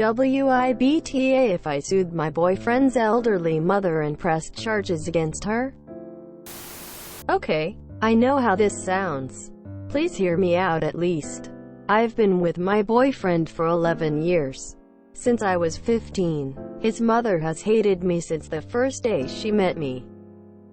WIBTA if I sued my boyfriend's elderly mother and pressed charges against her? Okay, I know how this sounds. Please hear me out at least. I've been with my boyfriend for 11 years. Since I was 15. His mother has hated me since the first day she met me.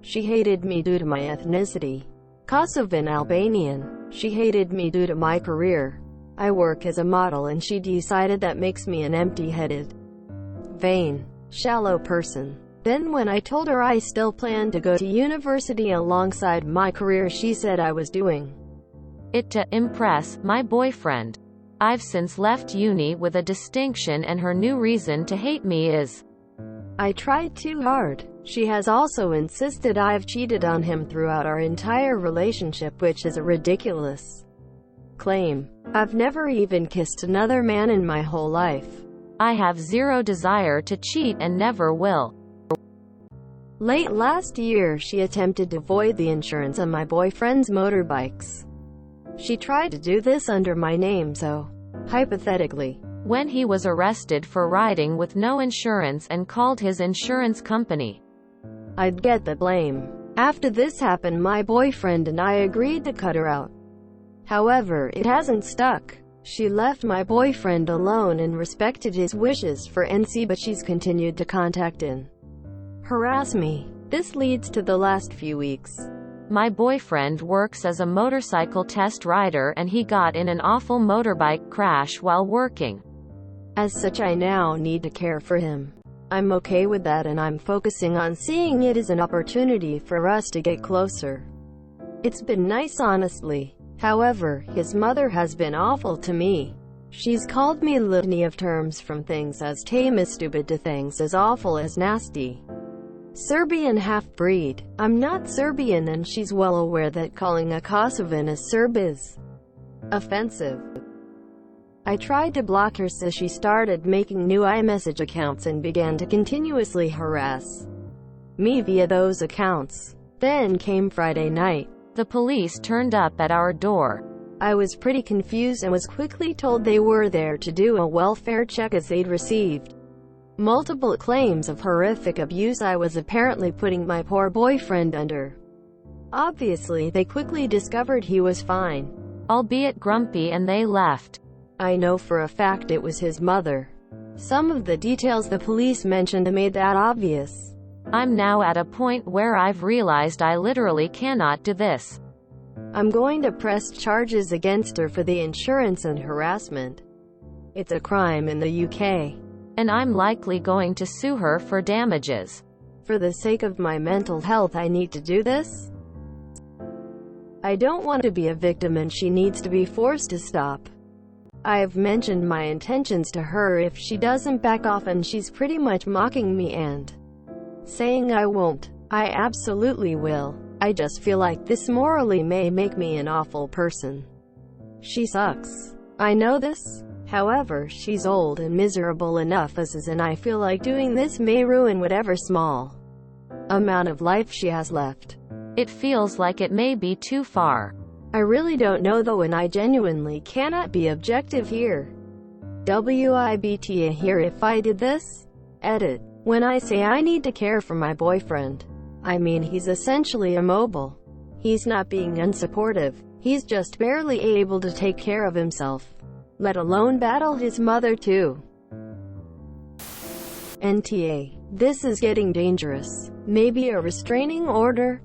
She hated me due to my ethnicity. Kosovan Albanian. She hated me due to my career. I work as a model and she decided that makes me an empty-headed, vain, shallow person. Then when I told her I still planned to go to university alongside my career, she said I was doing it to impress my boyfriend. I've since left uni with a distinction, and her new reason to hate me is I tried too hard. She has also insisted I've cheated on him throughout our entire relationship, which is a ridiculous claim. I've never even kissed another man in my whole life. I have zero desire to cheat and never will. Late last year, she attempted to void the insurance on my boyfriend's motorbikes. She tried to do this under my name, so, hypothetically, when he was arrested for riding with no insurance and called his insurance company, I'd get the blame. After this happened, my boyfriend and I agreed to cut her out. However, it hasn't stuck. She left my boyfriend alone and respected his wishes for NC, but she's continued to contact and harass me. This leads to the last few weeks. My boyfriend works as a motorcycle test rider and he got in an awful motorbike crash while working. As such, I now need to care for him. I'm okay with that, and I'm focusing on seeing it as an opportunity for us to get closer. It's been nice, honestly. However, his mother has been awful to me. She's called me a litany of terms, from things as tame as stupid to things as awful as nasty. Serbian half-breed. I'm not Serbian, and she's well aware that calling a Kosovan a Serb is offensive. I tried to block her, so she started making new iMessage accounts and began to continuously harass me via those accounts. Then came Friday night. The police turned up at our door. I was pretty confused and was quickly told they were there to do a welfare check as they'd received multiple claims of horrific abuse I was apparently putting my poor boyfriend under. Obviously, they quickly discovered he was fine, albeit grumpy, and they left. I know for a fact it was his mother. Some of the details the police mentioned made that obvious. I'm now at a point where I've realized I literally cannot do this. I'm going to press charges against her for the insurance and harassment. It's a crime in the UK. And I'm likely going to sue her for damages. For the sake of my mental health, I need to do this. I don't want to be a victim, and she needs to be forced to stop. I have mentioned my intentions to her if she doesn't back off, and she's pretty much mocking me and saying I won't. I absolutely will. I just feel like this morally may make me an awful person. She sucks. I know this. However, she's old and miserable enough as is, and I feel like doing this may ruin whatever small amount of life she has left. It feels like it may be too far. I really don't know though, and I genuinely cannot be objective here. WIBTA here if I did this? Edit. When I say I need to care for my boyfriend, I mean he's essentially immobile. He's not being unsupportive. He's just barely able to take care of himself, let alone battle his mother too. NTA. This is getting dangerous. Maybe a restraining order?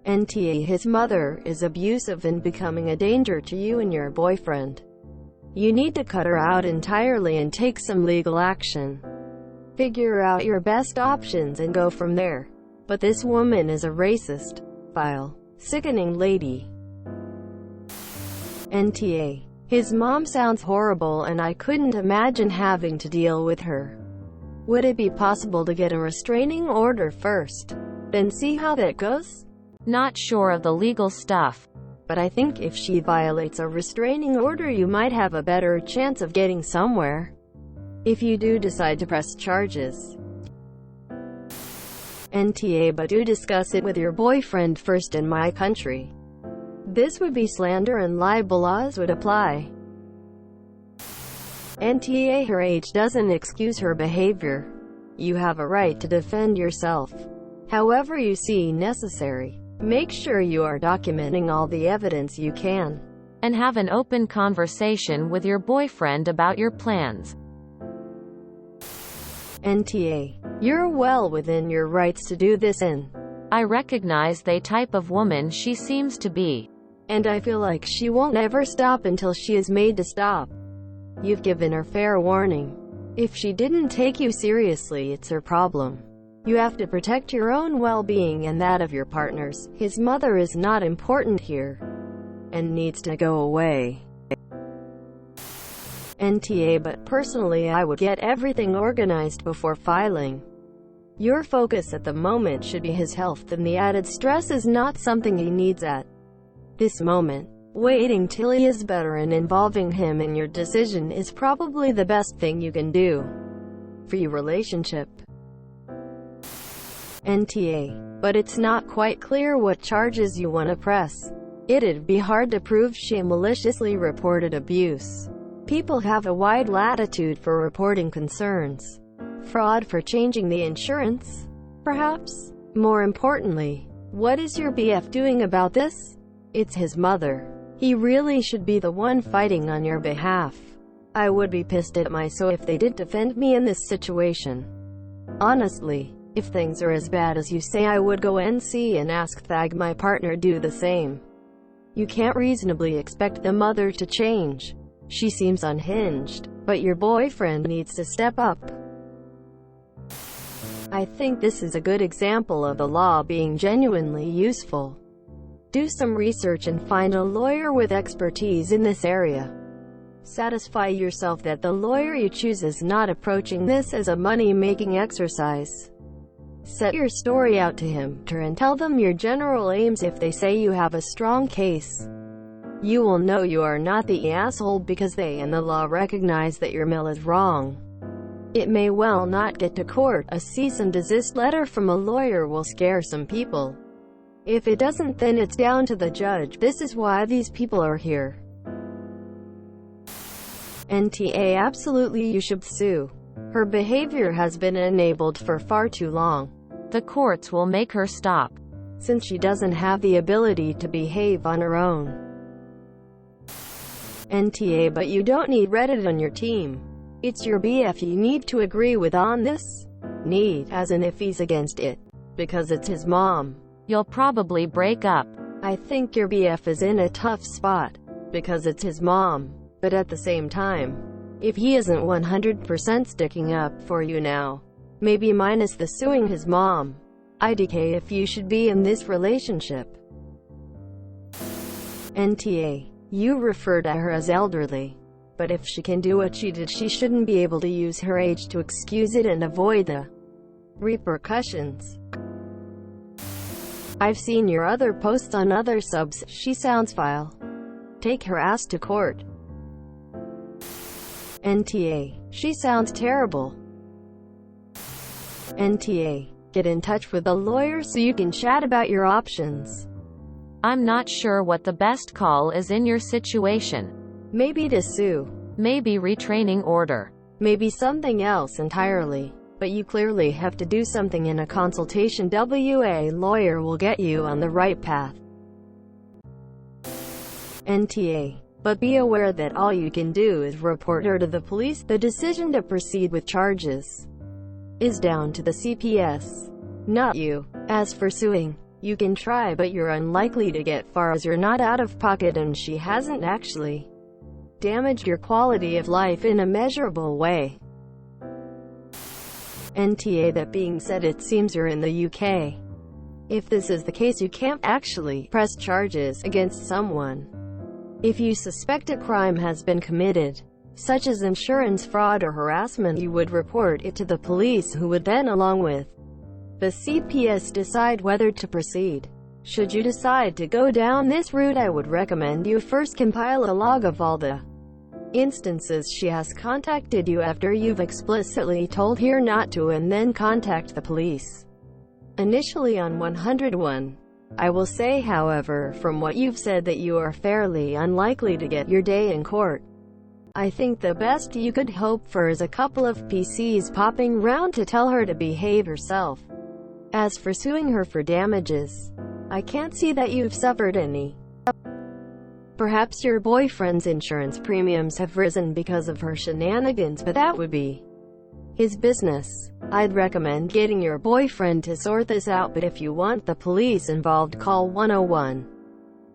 NTA. His mother is abusive and becoming a danger to you and your boyfriend. You need to cut her out entirely and take some legal action. Figure out your best options and go from there. But this woman is a racist, vile, sickening lady. NTA. His mom sounds horrible, and I couldn't imagine having to deal with her. Would it be possible to get a restraining order first, then see how that goes? Not sure of the legal stuff, but I think if she violates a restraining order, you might have a better chance of getting somewhere, if you do decide to press charges. NTA. But do discuss it with your boyfriend first. In my country, this would be slander and libel laws would apply. NTA, her age doesn't excuse her behavior. You have a right to defend yourself however you see necessary. Make sure you are documenting all the evidence you can. And have an open conversation with your boyfriend about your plans. NTA, you're well within your rights to do this, and I recognize the type of woman she seems to be. And I feel like she won't ever stop until she is made to stop. You've given her fair warning. If she didn't take you seriously, it's her problem. You have to protect your own well-being and that of your partner's. His mother is not important here and needs to go away. NTA, but personally I would get everything organized before filing. Your focus at the moment should be his health, and the added stress is not something he needs at this moment. Waiting till he is better and involving him in your decision is probably the best thing you can do for your relationship. NTA, but it's not quite clear what charges you want to press. It'd be hard to prove she maliciously reported abuse. People have a wide latitude for reporting concerns. Fraud for changing the insurance? Perhaps. More importantly, what is your BF doing about this? It's his mother. He really should be the one fighting on your behalf. I would be pissed at myself if they did defend me in this situation. Honestly, if things are as bad as you say, I would go NC and ask my partner do the same. You can't reasonably expect the mother to change. She seems unhinged, but your boyfriend needs to step up. I think this is a good example of the law being genuinely useful. Do some research and find a lawyer with expertise in this area. Satisfy yourself that the lawyer you choose is not approaching this as a money-making exercise. Set your story out to him and tell them your general aims. If they say you have a strong case, you will know you are not the asshole because they and the law recognize that your mill is wrong. It may well not get to court. A cease and desist letter from a lawyer will scare some people. If it doesn't, then it's down to the judge. This is why these people are here. NTA, absolutely you should sue. Her behavior has been enabled for far too long. The courts will make her stop, since she doesn't have the ability to behave on her own. NTA, but you don't need Reddit on your team. It's your BF you need to agree with on this. Need, as in if he's against it, because it's his mom. You'll probably break up. I think your BF is in a tough spot, because it's his mom. But at the same time, if he isn't 100% sticking up for you now, maybe minus the suing his mom, IDK if you should be in this relationship. NTA, you refer to her as elderly. But if she can do what she did, she shouldn't be able to use her age to excuse it and avoid the repercussions. I've seen your other posts on other subs. She sounds vile. Take her ass to court. NTA, she sounds terrible. NTA, get in touch with a lawyer so you can chat about your options. I'm not sure what the best call is in your situation. Maybe to sue. Maybe retraining order. Maybe something else entirely. But you clearly have to do something in a consultation. A lawyer will get you on the right path. NTA, but be aware that all you can do is report her to the police. The decision to proceed with charges is down to the CPS, not you. As for suing, you can try, but you're unlikely to get far as you're not out of pocket and she hasn't actually damaged your quality of life in a measurable way. NTA, that being said, it seems you're in the UK. If this is the case, you can't actually press charges against someone. If you suspect a crime has been committed, such as insurance fraud or harassment, you would report it to the police, who would then, along with the CPS, decide whether to proceed. Should you decide to go down this route, I would recommend you first compile a log of all the instances she has contacted you after you've explicitly told her not to, and then contact the police. Initially on 101. I will say, however, from what you've said, that you are fairly unlikely to get your day in court. I think the best you could hope for is a couple of PCs popping round to tell her to behave herself. As for suing her for damages, I can't see that you've suffered any. Perhaps your boyfriend's insurance premiums have risen because of her shenanigans, but that would be his business. I'd recommend getting your boyfriend to sort this out, but if you want the police involved, call 101.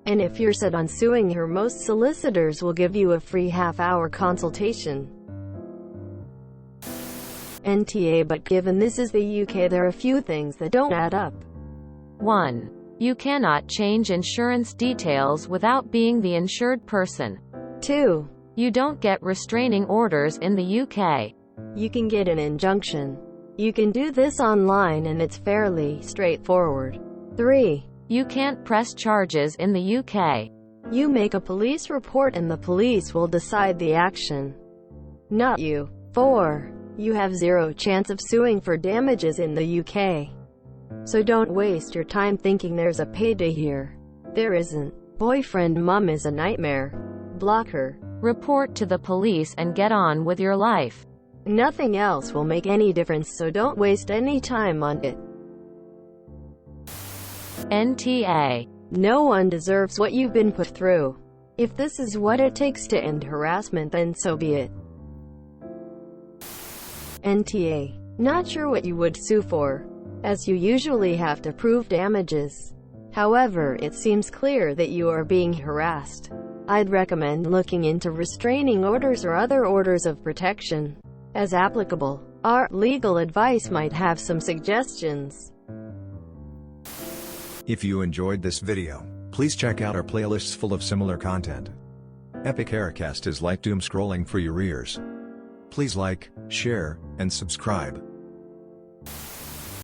And if you're set on suing her, most solicitors will give you a free half-hour consultation. NTA, but given this is the UK, there are a few things that don't add up. 1. You cannot change insurance details without being the insured person. 2. You don't get restraining orders in the UK. You can get an injunction. You can do this online and it's fairly straightforward. 3. You can't press charges in the UK. You make a police report and the police will decide the action, not you. 4. You have zero chance of suing for damages in the UK. So don't waste your time thinking there's a payday here. There isn't. Boyfriend mum is a nightmare. Block her. Report to the police and get on with your life. Nothing else will make any difference, so don't waste any time on it. NTA. No one deserves what you've been put through. If this is what it takes to end harassment, then so be it. NTA. Not sure what you would sue for, as you usually have to prove damages. However, it seems clear that you are being harassed. I'd recommend looking into restraining orders or other orders of protection, as applicable. Our legal advice might have some suggestions. If you enjoyed this video, please check out our playlists full of similar content. Epic Haircast is like doom scrolling for your ears. Please like, share, and subscribe.